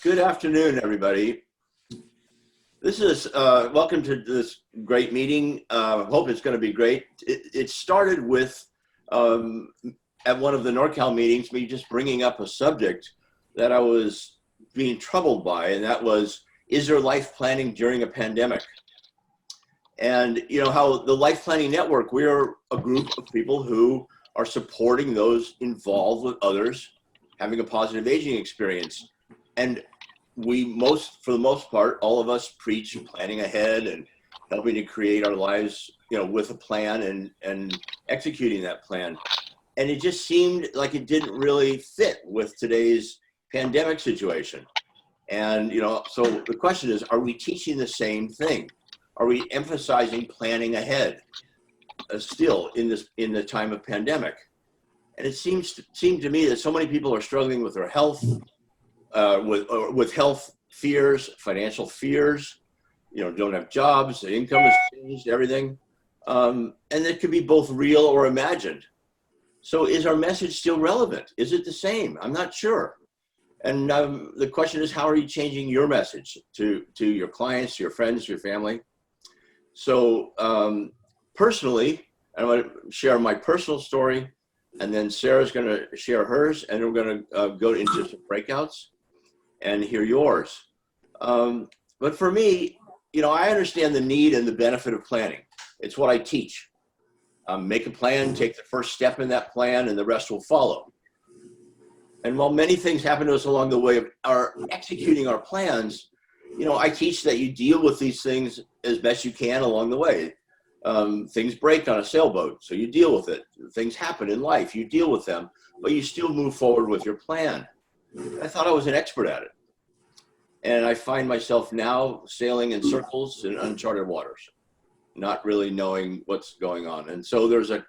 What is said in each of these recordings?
Good afternoon, everybody. This is welcome to this great meeting. Hope it's going to be great. It started with at one of the NorCal meetings, me just bringing up a subject that I was being troubled by, and that was, is there life planning during a pandemic? And you know how the Life Planning Network, we're a group of people who are supporting those involved with others having a positive aging experience. And for the most part, all of us preach planning ahead and helping to create our lives, with a plan and executing that plan. And it just seemed like it didn't really fit with today's pandemic situation. And, so the question is, are we teaching the same thing? Are we emphasizing planning ahead still in the time of pandemic? And it seemed to me that so many people are struggling with their health, with health fears, financial fears, don't have jobs, the income has changed, everything. And it could be both real or imagined. So is our message still relevant? Is it the same? I'm not sure. And the question is, how are you changing your message to your clients, your friends, your family? So personally, I want to share my personal story, and then Sarah's going to share hers, and we're going to go into some breakouts and hear yours. But for me, I understand the need and the benefit of planning. It's what I teach. Make a plan, take the first step in that plan, and the rest will follow. And while many things happen to us along the way of our executing our plans, I teach that you deal with these things as best you can along the way. Things break on a sailboat, so you deal with it. Things happen in life, you deal with them, but you still move forward with your plan. I thought I was an expert at it. And I find myself now sailing in circles in uncharted waters, not really knowing what's going on. And so there's a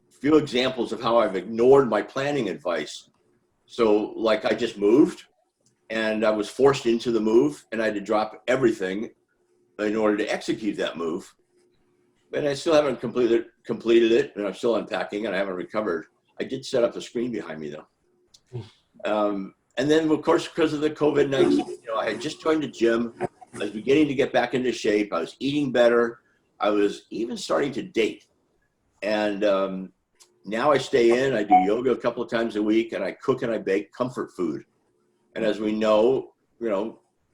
few examples of how I've ignored my planning advice. So like I just moved, and I was forced into the move, and I had to drop everything in order to execute that move. And I still haven't completed it, and I'm still unpacking, and I haven't recovered. I did set up the screen behind me though. And then of course, because of the COVID-19, I had just joined the gym. I was beginning to get back into shape. I was eating better. I was even starting to date. And now I stay in, I do yoga a couple of times a week, and I cook and I bake comfort food. And as we know,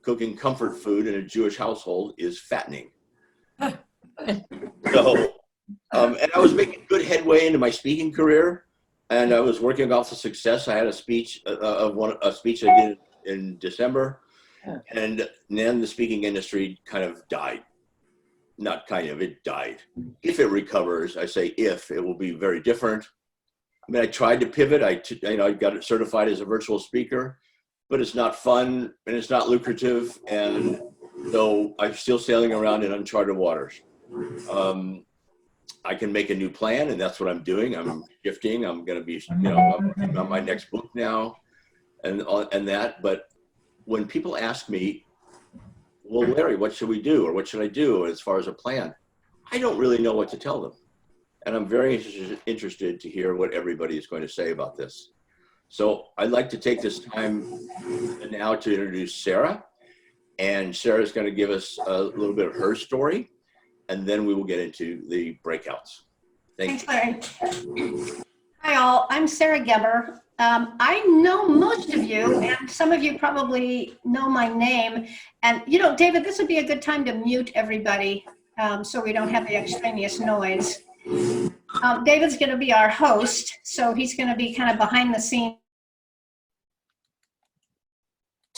cooking comfort food in a Jewish household is fattening. So, and I was making good headway into my speaking career, and I was working off the success. I had a speech a speech I did in December, and then the speaking industry kind of died. Not kind of, it died. If it recovers, I say if, it will be very different. I mean, I tried to pivot. I got it certified as a virtual speaker, but it's not fun and it's not lucrative, and so I'm still sailing around in uncharted waters. I can make a new plan, and that's what I'm doing. I'm shifting. I'm going to be, I'm working on my next book now, and that. But when people ask me, well, Larry, what should we do, or what should I do as far as a plan? I don't really know what to tell them, and I'm very interested to hear what everybody is going to say about this. So I'd like to take this time now to introduce Sarah, and Sarah's going to give us a little bit of her story, and then we will get into the breakouts. Thanks, Larry. Hi, all. I'm Sarah Geber. I know most of you, and some of you probably know my name. And, David, this would be a good time to mute everybody so we don't have the extraneous noise. David's going to be our host, so he's going to be kind of behind the scenes.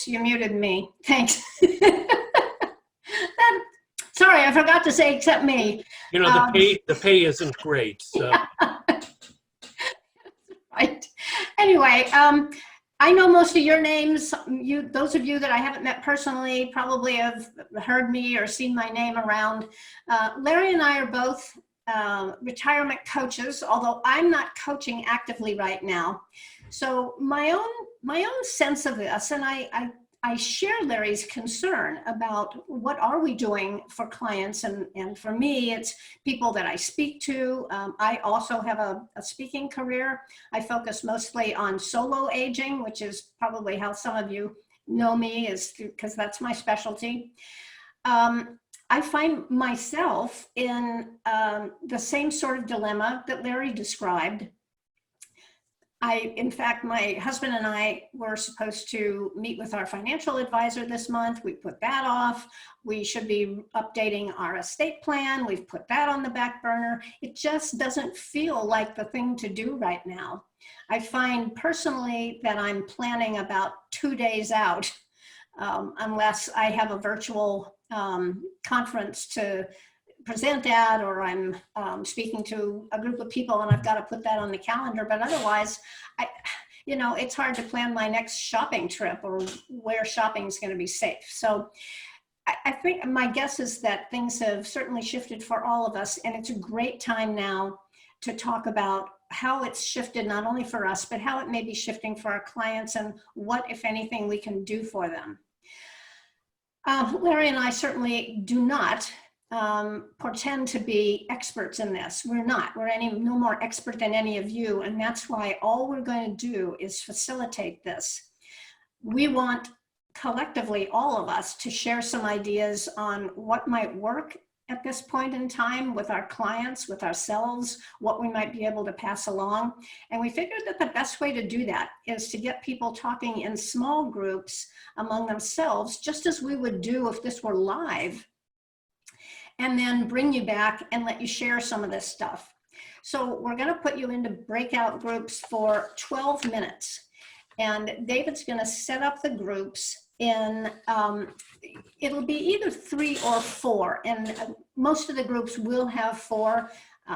You muted me. Thanks. Sorry, I forgot to say except me. The pay isn't great. So. Right. Anyway, I know most of your names. Those of you that I haven't met personally probably have heard me or seen my name around. Larry and I are both retirement coaches, although I'm not coaching actively right now. So my own sense of this, and I share Larry's concern about what are we doing for clients, and for me, it's people that I speak to. I also have a speaking career. I focus mostly on solo aging, which is probably how some of you know me is because that's my specialty. I find myself in the same sort of dilemma that Larry described. In fact, my husband and I were supposed to meet with our financial advisor this month. We put that off. We should be updating our estate plan. We've put that on the back burner. It just doesn't feel like the thing to do right now. I find personally that I'm planning about 2 days out, unless I have a virtual conference to present at, or I'm speaking to a group of people and I've got to put that on the calendar. But otherwise, it's hard to plan my next shopping trip or where shopping is going to be safe. So I think my guess is that things have certainly shifted for all of us, and it's a great time now to talk about how it's shifted, not only for us, but how it may be shifting for our clients and what, if anything, we can do for them. Larry and I certainly do not pretend to be experts in this. We're not. We're no more expert than any of you, and that's why all we're going to do is facilitate this. We want collectively, all of us, to share some ideas on what might work at this point in time with our clients, with ourselves, what we might be able to pass along. And we figured that the best way to do that is to get people talking in small groups among themselves, just as we would do if this were live, and then bring you back and let you share some of this stuff. So we're going to put you into breakout groups for 12 minutes. And David's going to set up the groups in, it'll be either 3 or 4. And most of the groups will have 4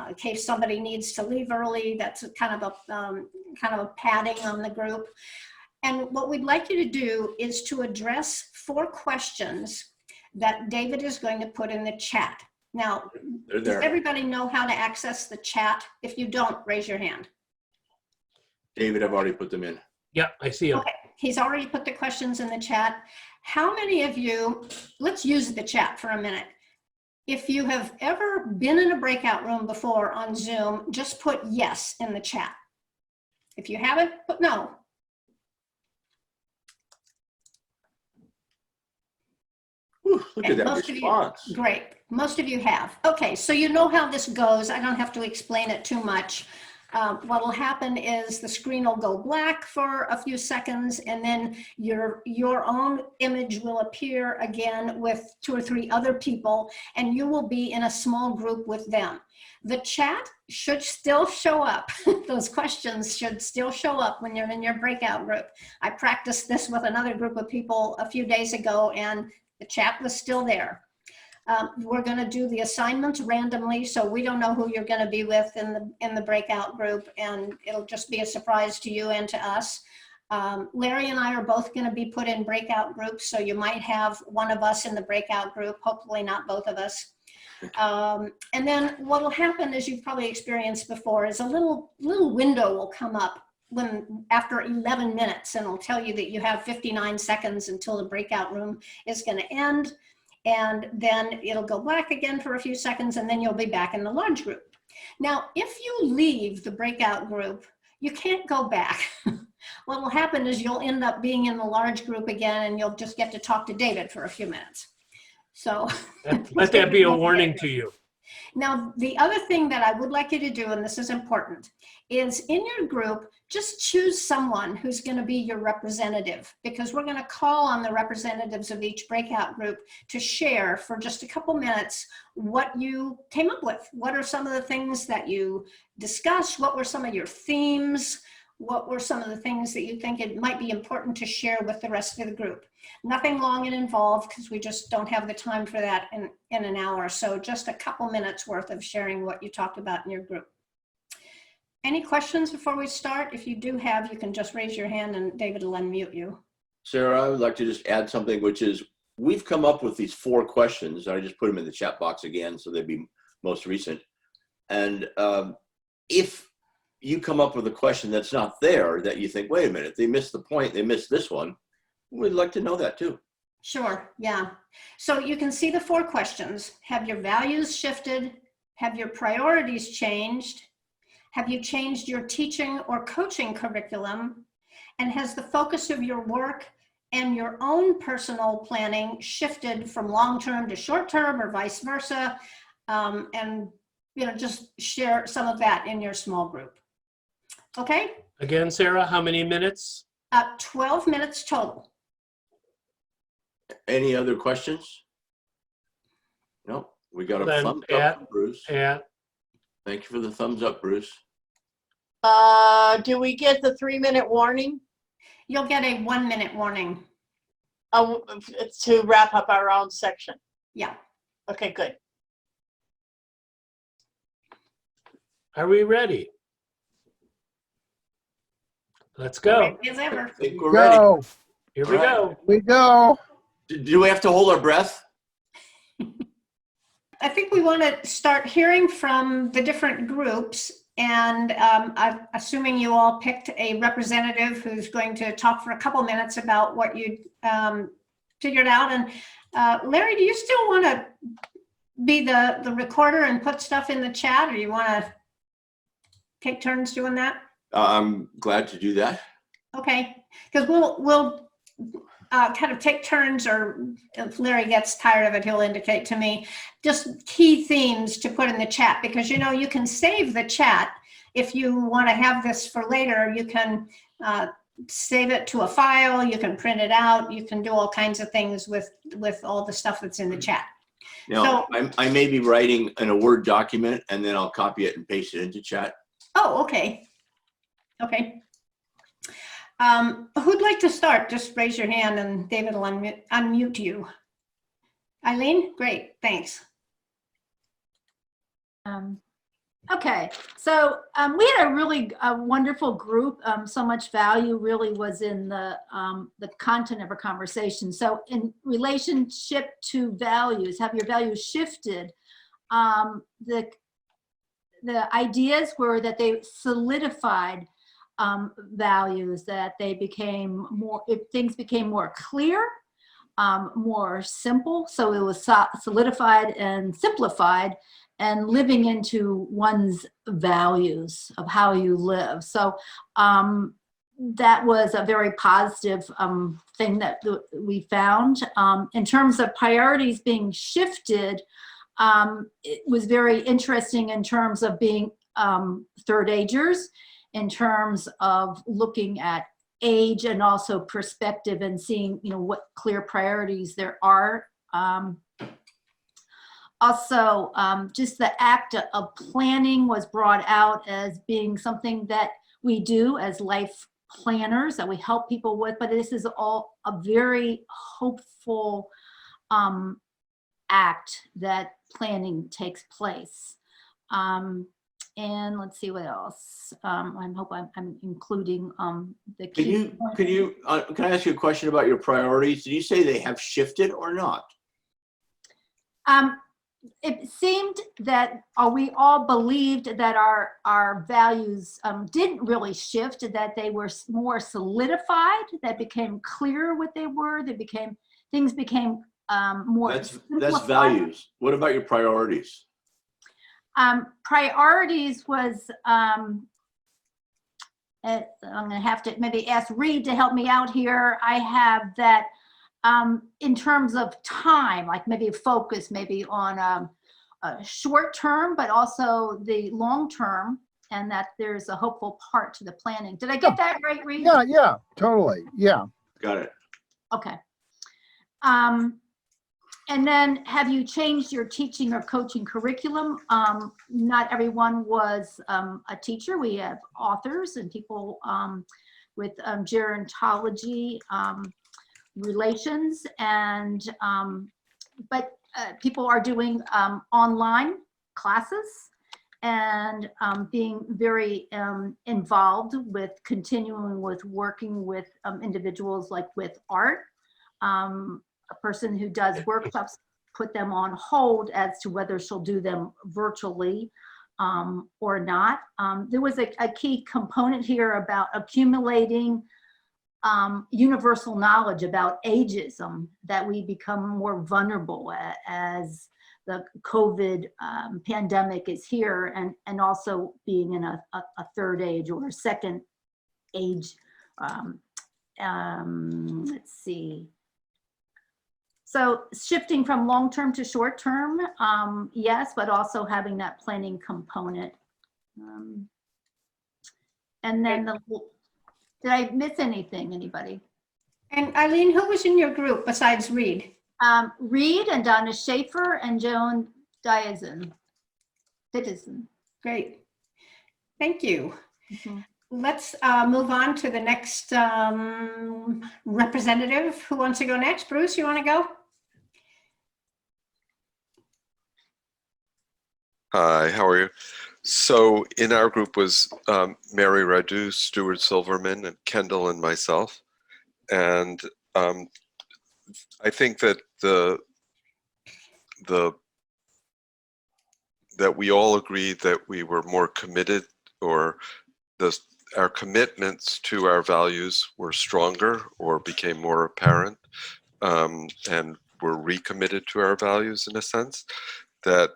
in case somebody needs to leave early. That's kind of a padding on the group. And what we'd like you to do is to address 4 questions that David is going to put in the chat. Now, does everybody know how to access the chat? If you don't, raise your hand. David, I've already put them in. Yeah, I see him. Okay, he's already put the questions in the chat. How many of you, let's use the chat for a minute. If you have ever been in a breakout room before on Zoom, just put yes in the chat. If you haven't, put no. Whew, look at that response. Great. Most of you have. Okay, so you know how this goes. I don't have to explain it too much. What will happen is the screen will go black for a few seconds, and then your own image will appear again with 2 or 3 other people, and you will be in a small group with them. The chat should still show up. Those questions should still show up when you're in your breakout group. I practiced this with another group of people a few days ago, and the chat was still there. We're going to do the assignments randomly, so we don't know who you're going to be with in the breakout group, and it'll just be a surprise to you and to us. Larry and I are both going to be put in breakout groups, so you might have one of us in the breakout group, hopefully not both of us. And then what will happen, as you've probably experienced before, is a little window will come up after 11 minutes, and it'll tell you that you have 59 seconds until the breakout room is going to end. And then it'll go black again for a few seconds, and then you'll be back in the large group. Now, if you leave the breakout group, you can't go back. What will happen is you'll end up being in the large group again, and you'll just get to talk to David for a few minutes. So let that be a warning to you. Now, the other thing that I would like you to do, and this is important, is in your group, just choose someone who's going to be your representative, because we're going to call on the representatives of each breakout group to share for just a couple minutes what you came up with. What are some of the things that you discussed? What were some of your themes? What were some of the things that you think it might be important to share with the rest of the group? Nothing long and involved, because we just don't have the time for that in an hour. So just a couple minutes worth of sharing what you talked about in your group. Any questions before we start? If you do have, you can just raise your hand and David will unmute you. Sarah, I would like to just add something, which is we've come up with these 4 questions. I just put them in the chat box again, so they'd be most recent. And if you come up with a question that's not there, that you think, wait a minute, they missed the point, they missed this one, we'd like to know that too. Sure, yeah. So you can see the 4 questions. Have your values shifted? Have your priorities changed? Have you changed your teaching or coaching curriculum? And has the focus of your work and your own personal planning shifted from long-term to short-term or vice versa. And, just share some of that in your small group. Okay? Again, Sarah, how many minutes? 12 minutes total. Any other questions? No, we got a Then thumbs Pat, up from Bruce. Pat, Thank you for the thumbs up, Bruce. Do we get the 3-minute warning You'll get a 1-minute warning. to wrap up our own section? Yeah. Okay, good. are we ready? Let's go. As ever. I think we're ready. Go. Here we go. We go. Do we have to hold our breath? I think we want to start hearing from the different groups, and I'm assuming you all picked a representative who's going to talk for a couple minutes about what you figured out. And Larry, do you still want to be the recorder and put stuff in the chat, or you want to take turns doing that? I'm glad to do that. Okay, because we'll kind of take turns, or if Larry gets tired of it, he'll indicate to me just key themes to put in the chat, because you can save the chat if you want to have this for later. You can save it to a file, you can print it out, you can do all kinds of things with all the stuff that's in the chat. Now, I may be writing in a Word document, and then I'll copy it and paste it into chat. Oh, okay. Okay. Who'd like to start? Just raise your hand and David will unmute you. Eileen? Great, thanks. Okay, so we had a really wonderful group. So much value really was in the content of our conversation. So in relationship to values, have your values shifted? The ideas were that they solidified values, that they became more, things became more clear, more simple. So it was solidified and simplified, and living into one's values of how you live. So that was a very positive thing that we found. In terms of priorities being shifted, it was very interesting in terms of being third agers, in terms of looking at age and also perspective and seeing, what clear priorities there are. Also, just the act of planning was brought out as being something that we do as life planners, that we help people with, but this is all a very hopeful act that planning takes place. And let's see what else. I hope I'm including the key. Can I ask you a question about your priorities? Did you say they have shifted or not? It seemed that we all believed that our values didn't really shift, that they were more solidified, that became clear what they were, things became more that's values. What about your priorities? Priorities was, I'm gonna have to maybe ask Reed to help me out here. I have that in terms of time, like maybe focus maybe on a short term, but also the long term, and that there's a hopeful part to the planning. Did I get that right, Reed? Yeah, totally. Yeah. Got it. Okay. And then have you changed your teaching or coaching curriculum? Not everyone was a teacher. We have authors and people with gerontology relations, and but people are doing online classes and being very involved with continuing with working with individuals, like with art. A person who does workshops put them on hold as to whether she'll do them virtually or not. There was a key component here about accumulating universal knowledge about ageism, that we become more vulnerable as the COVID pandemic is here, and also being in a third age or a second age let's see. So shifting from long-term to short-term, yes, but also having that planning component. And then did I miss anything, anybody? And Eileen, who was in your group besides Reed? Reed and Donna Schaefer and Joan Diazin. Citizen. Great. Thank you. Mhm. Let's move on to the next representative. Who wants to go next? Bruce, you want to go? Hi, how are you? So in our group was Mary Radu, Stuart Silverman, and Kendall and myself. And I think that that we all agreed that we were more committed, or our commitments to our values were stronger or became more apparent, and were recommitted to our values in a sense that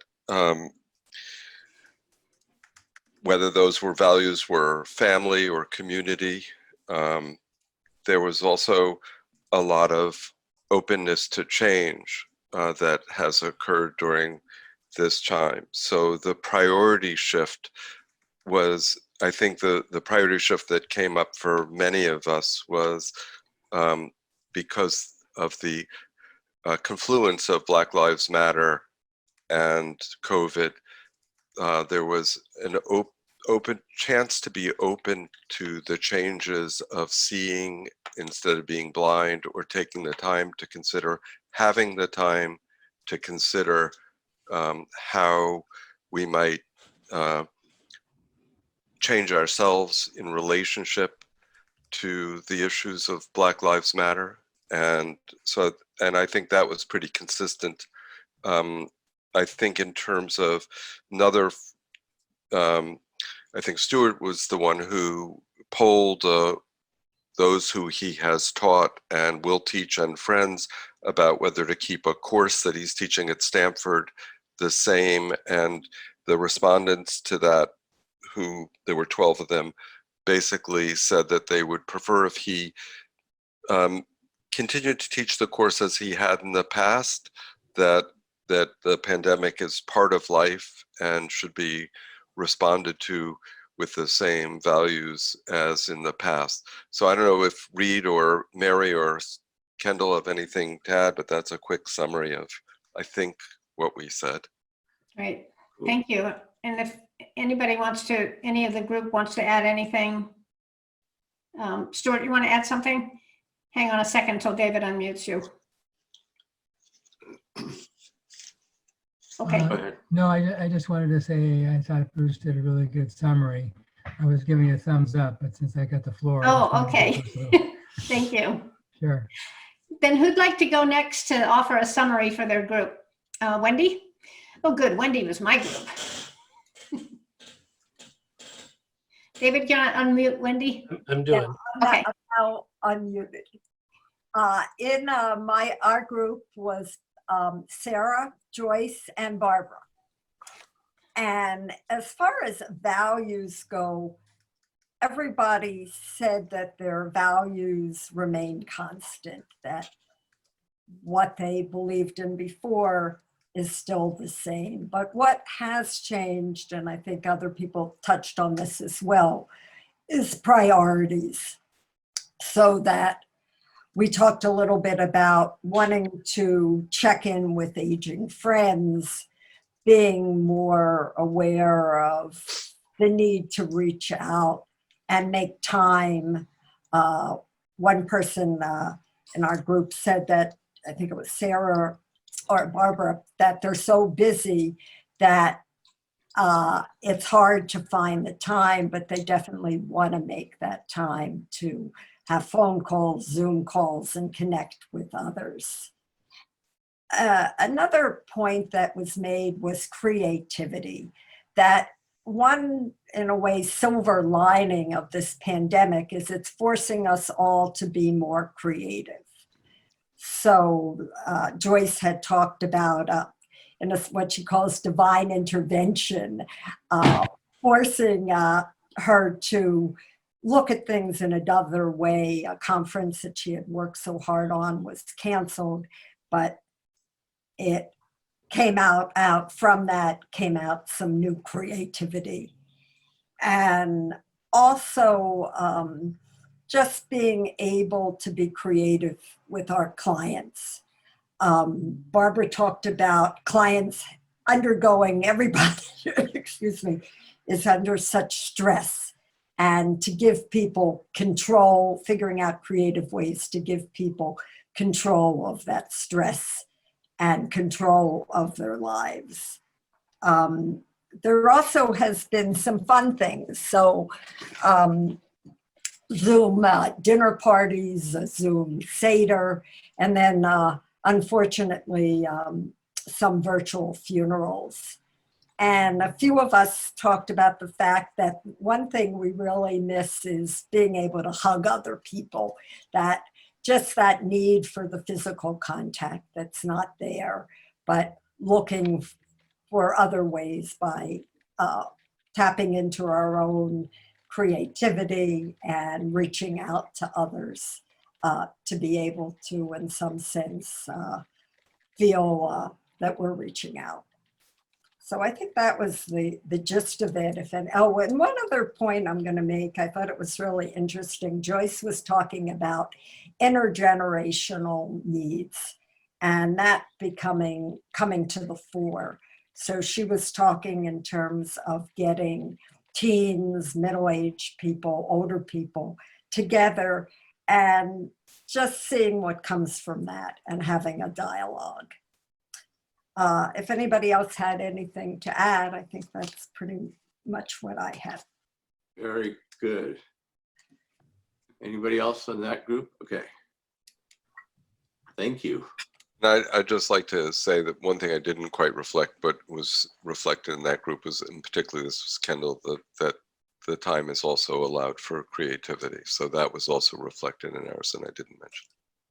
whether those values were family or community, there was also a lot of openness to change that has occurred during this time. So the priority shift was, I think the priority shift that came up for many of us was because of the confluence of Black Lives Matter and COVID. There was an open chance to be open to the changes of seeing instead of being blind, or taking the time to consider, having the time to consider how we might change ourselves in relationship to the issues of Black Lives Matter. And so, and I think that was pretty consistent. I think in terms of another, I think Stuart was the one who polled those who he has taught and will teach and friends about whether to keep a course that he's teaching at Stanford the same. And the respondents to that, who there were 12 of them, basically said that they would prefer if he continued to teach the course as he had in the past, that the pandemic is part of life and should be responded to with the same values as in the past. So I don't know if Reed or Mary or Kendall have anything to add, but that's a quick summary of, I think, what we said. Great, thank you. And if anybody wants to, any of the group wants to add anything, Stuart, you want to add something? Hang on a second until David unmutes you. Okay. Go ahead. No, I just wanted to say I thought Bruce did a really good summary. I was giving a thumbs up, but since I got the floor. I just Oh, wanted to okay. give Bruce a little- Thank you. Sure. Then who'd like to go next to offer a summary for their group? Wendy? Oh, good. Wendy was my group. David, can I unmute Wendy? I'm doing. Okay. Now unmuted. In our group was Sarah, Joyce, and Barbara. And as far as values go, everybody said that their values remained constant, that what they believed in before is still the same. But what has changed, and I think other people touched on this as well, is priorities. So that we talked a little bit about wanting to check in with aging friends, being more aware of the need to reach out and make time. One person in our group said that, I think it was Sarah or Barbara, that they're so busy that it's hard to find the time, but they definitely want to make that time to have phone calls, Zoom calls, and connect with others. Another point that was made was creativity. That one, in a way, silver lining of this pandemic is it's forcing us all to be more creative. So Joyce had talked about in what she calls divine intervention, forcing her to look at things in another way. A conference that she had worked so hard on was canceled, but it came out from that came out some new creativity. And also just being able to be creative with our clients. Barbara talked about clients undergoing, everybody, excuse me, is under such stress. And to give people control, figuring out creative ways to give people control of that stress and control of their lives. There also has been some fun things. So Zoom dinner parties, a Zoom Seder, and then unfortunately some virtual funerals. And a few of us talked about the fact that one thing we really miss is being able to hug other people, that just that need for the physical contact that's not there, but looking for other ways by tapping into our own creativity and reaching out to others to be able to, in some sense, feel that we're reaching out. So I think that was the gist of it. And one other point I'm going to make, I thought it was really interesting. Joyce was talking about intergenerational needs and that coming to the fore. So she was talking in terms of getting teens, middle-aged people, older people together and just seeing what comes from that and having a dialogue. If anybody else had anything to add, I think that's pretty much what I had. Very good. Anybody else on that group? Okay. Thank you. I'd just like to say that one thing I didn't quite reflect, but was reflected in that group was, in particular, this was Kendall, that the time is also allowed for creativity. So that was also reflected in ours, and I didn't mention.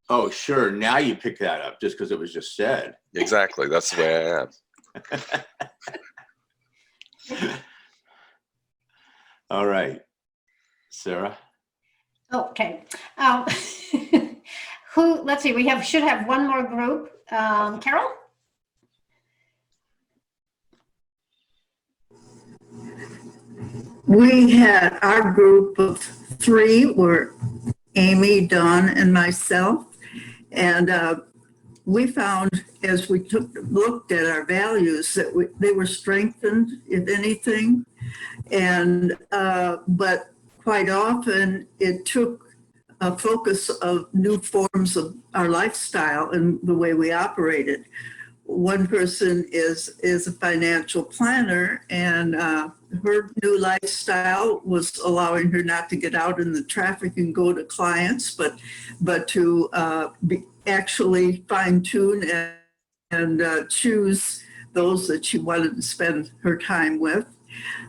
Oh, sure. Now you pick that up just because it was just said. Exactly. That's the way I am. All right. Sarah? Okay. Let's see, we should have one more group. Carol? We had our group of 3 were Amy, Dawn, and myself. And we found as we looked at our values that they were strengthened, if anything. And but quite often it took a focus of new forms of our lifestyle and the way we operated. One person is a financial planner, and her new lifestyle was allowing her not to get out in the traffic and go to clients, but to actually fine tune and choose those that she wanted to spend her time with.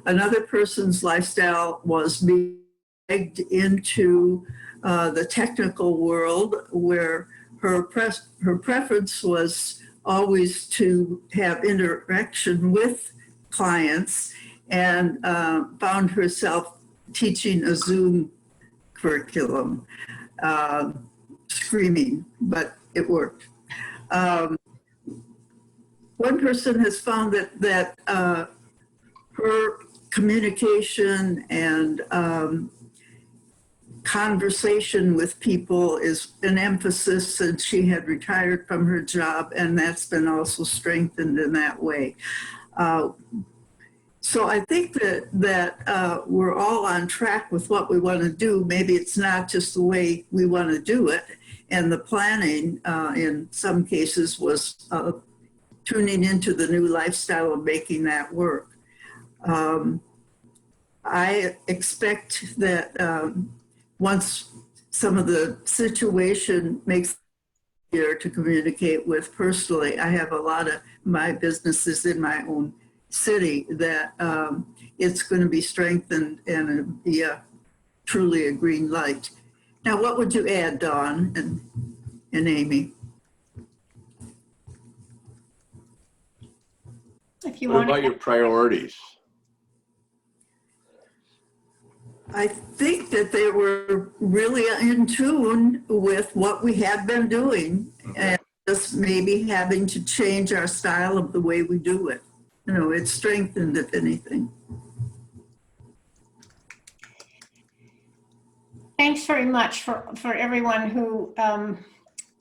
Another person's lifestyle was being dragged into the technical world, where her preference was always to have interaction with clients, and found herself teaching a Zoom curriculum, screaming, but it worked. One person has found that her communication and conversation with people is an emphasis since she had retired from her job, and that's been also strengthened in that way. So I think that we're all on track with what we want to do. Maybe it's not just the way we want to do it, and the planning in some cases was tuning into the new lifestyle and making that work. I expect that once some of the situation makes it easier to communicate with personally, I have a lot of my businesses in my own city, that it's going to be strengthened and be truly a green light. Now, what would you add, Dawn and Amy? If you What want about your priorities? I think that they were really in tune with what we had been doing and just maybe having to change our style of the way we do it. You know, it strengthened, if anything. Thanks very much for everyone who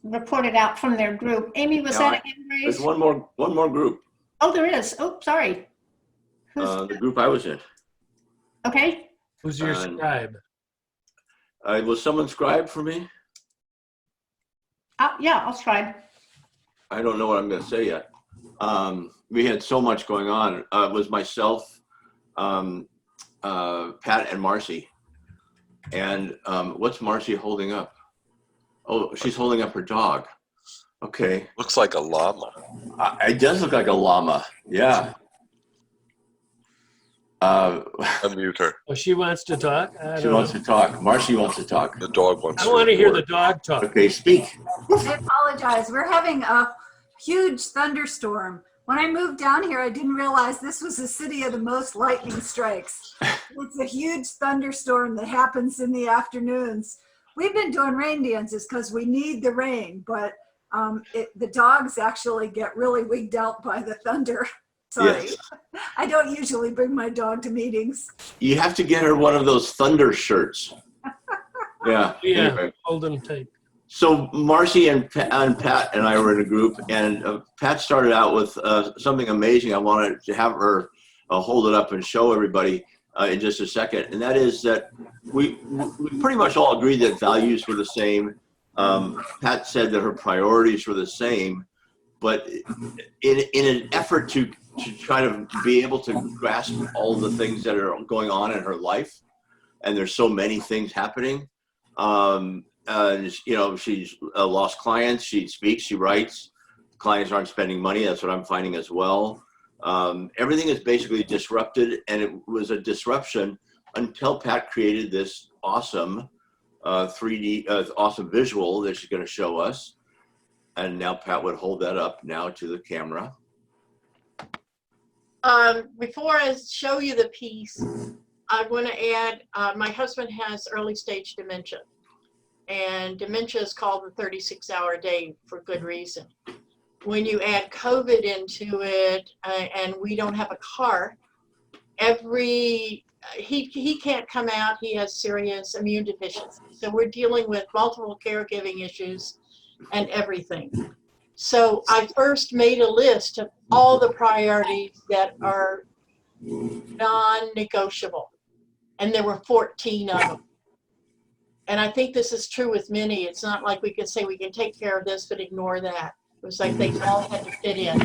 reported out from their group. Amy, was Now, that a hand There's raise? one more group, Oh, there is. Oh, sorry. Who's, the group I was in. okay. Who's your scribe? Was someone scribed for me? Yeah, I'll try. I don't know what I'm going to say yet. We had so much going on. It was myself, Pat, and Marcy. And what's Marcy holding up? Oh, she's holding up her dog. Okay. Looks like a llama. It does look like a llama. Yeah. Unmute her. Oh, she wants to talk? She wants to talk. Marcy wants to talk. The dog wants I want to hear the report. dog talk. Okay, speak. I apologize. We're having a huge thunderstorm. When I moved down here, I didn't realize this was the city of the most lightning strikes. It's a huge thunderstorm that happens in the afternoons. We've been doing rain dances because we need the rain, but the dogs actually get really wigged out by the thunder. Sorry. Yes. I don't usually bring my dog to meetings. You have to get her one of those thunder shirts. Yeah. Yeah, Anyway. hold them tight. So Marcy and Pat and I were in a group, and Pat started out with something amazing. I wanted to have her hold it up and show everybody in just a second. And that is that we pretty much all agreed that values were the same. Pat said that her priorities were the same, but in an effort to try to be able to grasp all the things that are going on in her life, and there's so many things happening. You know, she's lost clients. She speaks, she writes. Clients aren't spending money. That's what I'm finding as well. Everything is basically disrupted, and it was a disruption until Pat created this awesome 3D, awesome visual that she's going to show us. And now Pat would hold that up now to the camera. Before I show you the piece, I want to add, my husband has early stage dementia, and dementia is called the 36-hour day for good reason. When you add COVID into it, and we don't have a car, he can't come out. He has serious immune deficiency. So we're dealing with multiple caregiving issues and everything. So I first made a list of all the priorities that are non-negotiable, and there were 14 of them. And I think this is true with many. It's not like we could say we can take care of this but ignore that. It was like they all had to fit in.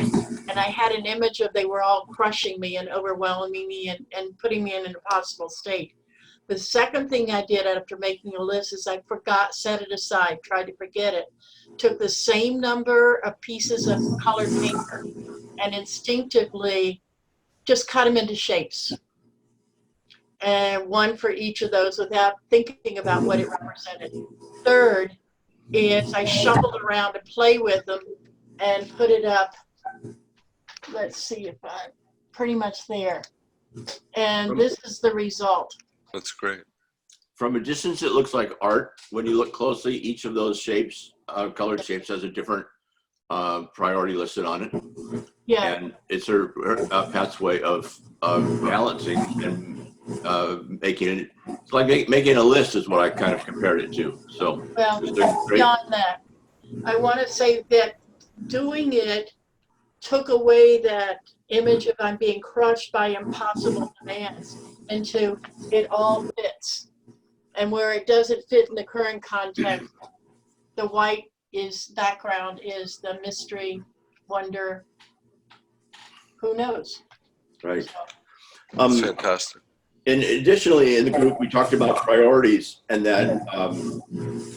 And I had an image of they were all crushing me and overwhelming me and putting me in an impossible state. The second thing I did after making a list is I set it aside, tried to forget it. Took the same number of pieces of colored paper and instinctively just cut them into shapes. And one for each of those without thinking about what it represented. Third is I shuffled around to play with them and put it up. Let's see if I'm pretty much there. And this is the result. That's great. From a distance, it looks like art. When you look closely, each of those shapes, colored shapes, has a different priority listed on it. Yeah. And it's Pat's way of balancing and making it. It's like making a list is what I kind of compared it to. So Well, great. beyond that, I want to say that doing it took away that image of I'm being crushed by impossible demands into it all fits. And where it doesn't fit in the current context, the white background is the mystery, wonder, who knows? Right. That's fantastic. And additionally, in the group, we talked about priorities, and that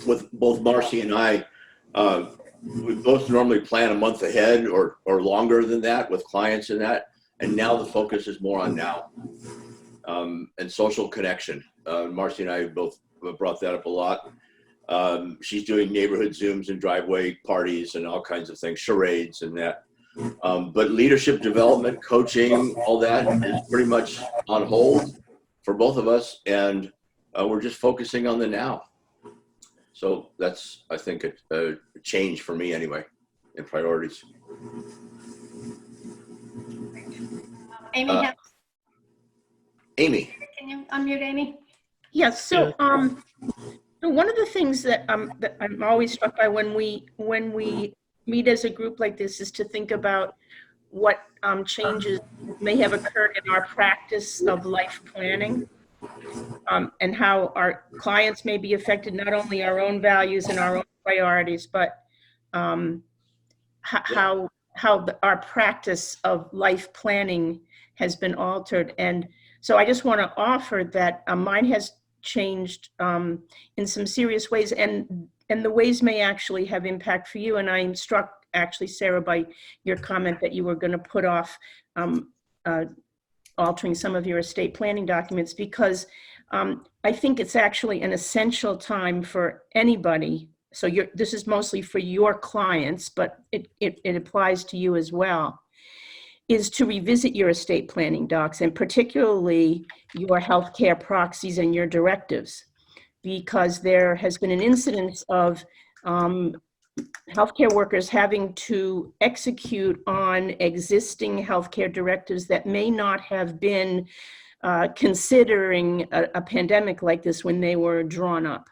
with both Marcy and I, we both normally plan a month ahead or longer than that with clients and that. And now the focus is more on now and social connection. Marcy and I both brought that up a lot. She's doing neighborhood Zooms and driveway parties and all kinds of things, charades and that. But leadership development, coaching, all that is pretty much on hold for both of us. And we're just focusing on the now. So that's, I think, a change for me anyway in priorities. Amy, Amy. can you unmute Amy? Yes. So, one of the things that I'm always struck by when we meet as a group like this is to think about what changes may have occurred in our practice of life planning, and how our clients may be affected, not only our own values and our own priorities, but how our practice of life planning has been altered. And so I just want to offer that mine has changed in some serious ways, and the ways may actually have impact for you. And I'm struck, actually, Sarah, by your comment that you were going to put off altering some of your estate planning documents, because I think it's actually an essential time for anybody. So this is mostly for your clients, but it applies to you as well, is to revisit your estate planning docs, and particularly your healthcare proxies and your directives, because there has been an incidence of healthcare workers having to execute on existing healthcare directives that may not have been considering a pandemic like this when they were drawn up.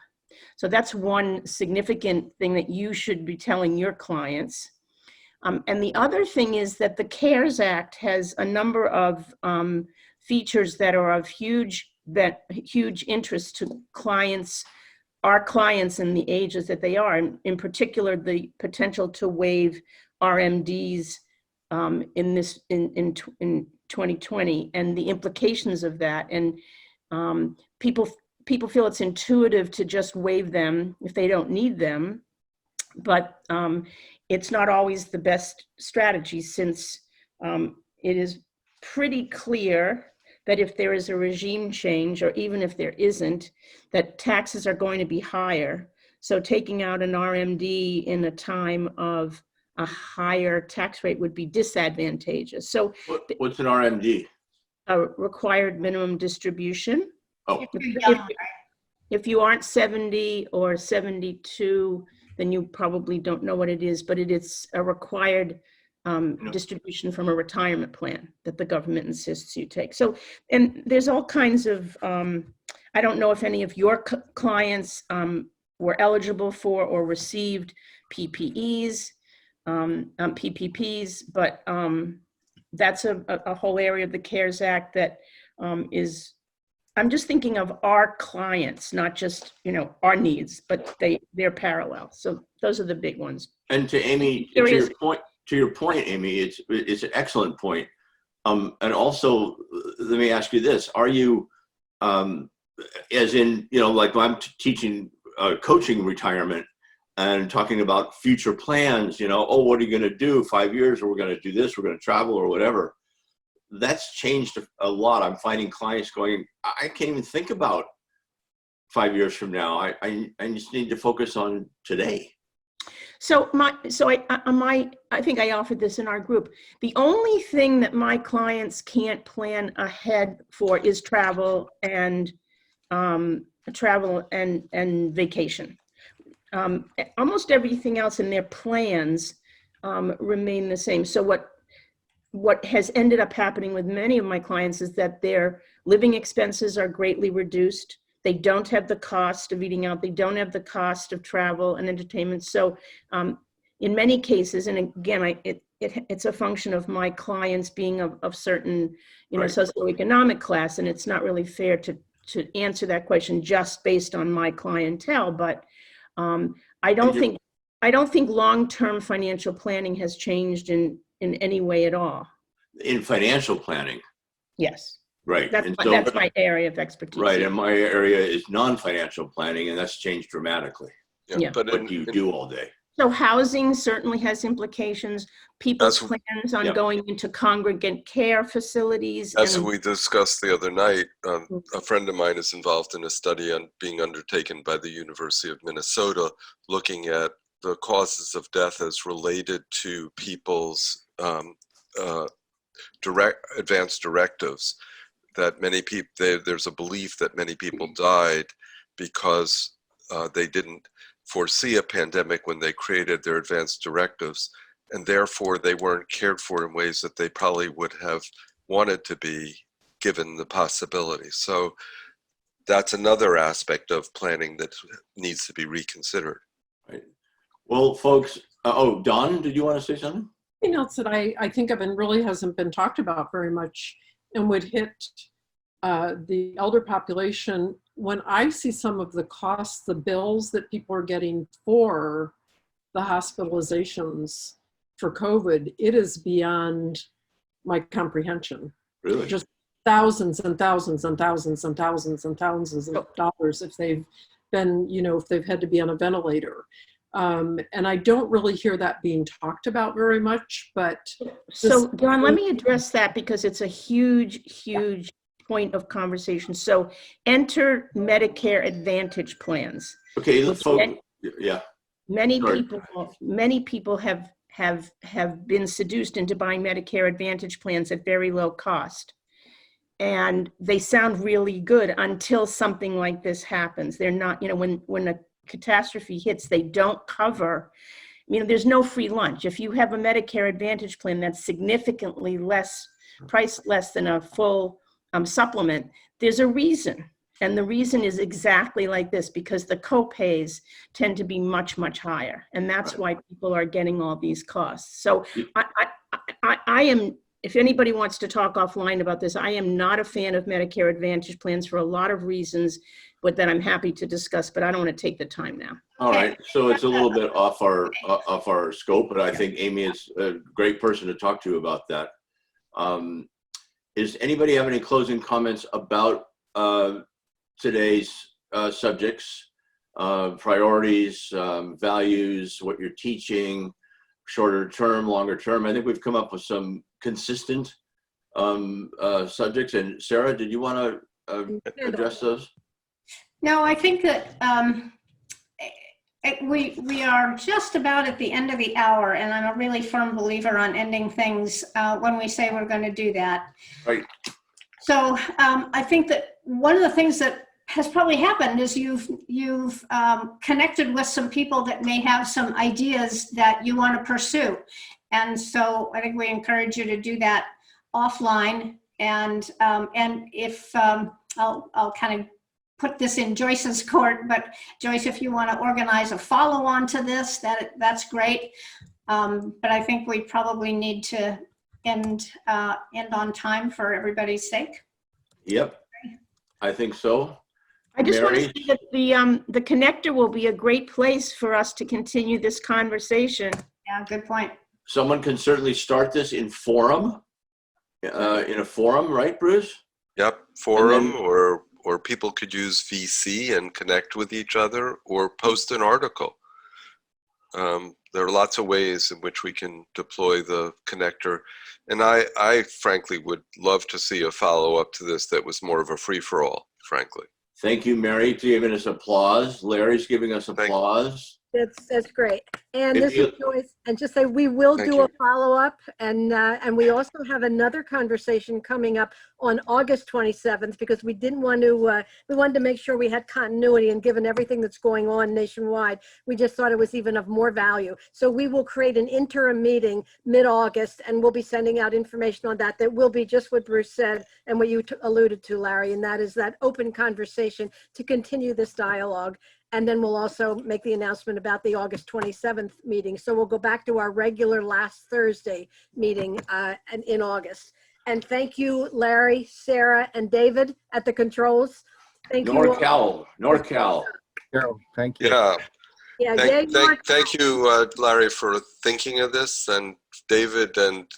So that's one significant thing that you should be telling your clients. And the other thing is that the CARES Act has a number of features that are of huge interest to clients, our clients, and the ages that they are. And in particular, the potential to waive RMDs in 2020, and the implications of that. And people feel it's intuitive to just waive them if they don't need them, but it's not always the best strategy, since it is pretty clear that if there is a regime change, or even if there isn't, that taxes are going to be higher. So taking out an RMD in a time of a higher tax rate would be disadvantageous. So what's an RMD? A required minimum distribution. Oh. If you aren't 70 or 72, then you probably don't know what it is, but it's a required distribution from a retirement plan that the government insists you take. So, and there's all kinds of, I don't know if any of your clients were eligible for or received PPPs, but that's a whole area of the CARES Act that is, I'm just thinking of our clients, not just, our needs, but they're parallel. So those are the big ones. And to Amy, to your point, Amy, it's an excellent point. And also, let me ask you this: are you, as in, like when I'm teaching coaching retirement and talking about future plans, oh, what are you going to do 5 years, or we're going to do this, we're going to travel, or whatever. That's changed a lot. I'm finding clients going, I can't even think about 5 years from now. I just need to focus on today. So I think I offered this in our group. The only thing that my clients can't plan ahead for is travel and vacation. Almost everything else in their plans remain the same. So what has ended up happening with many of my clients is that their living expenses are greatly reduced. They don't have the cost of eating out. They don't have the cost of travel and entertainment. So in many cases, and again, it's a function of my clients being of certain, Right. socioeconomic class, and it's not really fair to answer that question just based on my clientele. But I don't think long-term financial planning has changed in any way at all. In financial planning. Yes. Right. That's my area of expertise. Right. And my area is non-financial planning, and that's changed dramatically. Yeah. But What do you do all day? So housing certainly has implications. People's plans on going into congregate care facilities. As we discussed the other night, a friend of mine is involved in a study on being undertaken by the University of Minnesota, looking at the causes of death as related to people's advanced directives. that many people, there's a belief that many people died because they didn't foresee a pandemic when they created their advanced directives, and therefore they weren't cared for in ways that they probably would have wanted to be given the possibility. So that's another aspect of planning that needs to be reconsidered. Right. Well, folks, oh, Don, did you want to say something? Something else that I think of and really hasn't been talked about very much and would hit the elder population. When I see some of the costs, the bills that people are getting for the hospitalizations for COVID, it is beyond my comprehension. Really? Just thousands and thousands and thousands and thousands and thousands of dollars if they've been, if they've had to be on a ventilator. And I don't really hear that being talked about very much, but. So Don, let me address that because it's a huge, huge point of conversation. So enter Medicare Advantage plans. Okay, folks, yeah. Many people have been seduced into buying Medicare Advantage plans at very low cost. And they sound really good until something like this happens. They're not, when a catastrophe hits, they don't cover, there's no free lunch. If you have a Medicare Advantage plan that's significantly priced less than a full supplement, there's a reason. And the reason is exactly like this, because the co-pays tend to be much, much higher. And that's why people are getting all these costs. So I am, if anybody wants to talk offline about this, I am not a fan of Medicare Advantage plans for a lot of reasons, but that I'm happy to discuss, but I don't want to take the time now. All right, so it's a little bit off our scope, but I think Amy is a great person to talk to about that. Does anybody have any closing comments about today's subjects, priorities, values, what you're teaching, shorter term, longer term? I think we've come up with some consistent subjects. And Sarah, did you want to address those? No, I think that we are just about at the end of the hour, and I'm a really firm believer on ending things when we say we're going to do that. Right. So I think that one of the things that has probably happened is you've connected with some people that may have some ideas that you want to pursue. And so I think we encourage you to do that offline. And if I'll kind of put this in Joyce's court, but Joyce, if you want to organize a follow-on to this, that's great. But I think we probably need to end on time for everybody's sake. Yep, I think so. I just Mary? want to say that the connector will be a great place for us to continue this conversation. Yeah, good point. Someone can certainly start this in forum, in a forum, right, Bruce? Yep, forum, or people could use VC and connect with each other, or post an article. There are lots of ways in which we can deploy the connector. And I frankly would love to see a follow-up to this that was more of a free-for-all, frankly. Thank you, Mary, for giving us applause. Larry's giving us applause. That's great. And this is Joyce. And just say we will do a follow-up, and we also have another conversation coming up on August 27th, because we wanted to make sure we had continuity, and given everything that's going on nationwide, we just thought it was even of more value. So we will create an interim meeting mid-August, and we'll be sending out information on that will be just what Bruce said and what you alluded to, Larry, and that is that open conversation to continue this dialogue. And then we'll also make the announcement about the August 27th meeting. So we'll go back to our regular last Thursday meeting in August. And thank you, Larry, Sarah, and David at the controls. Thank you. NorCal. Thank you. Yeah. Thank you, Larry, for thinking of this, and David and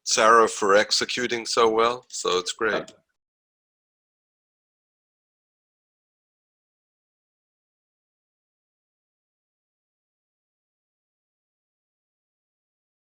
Sarah for executing so well. So it's great.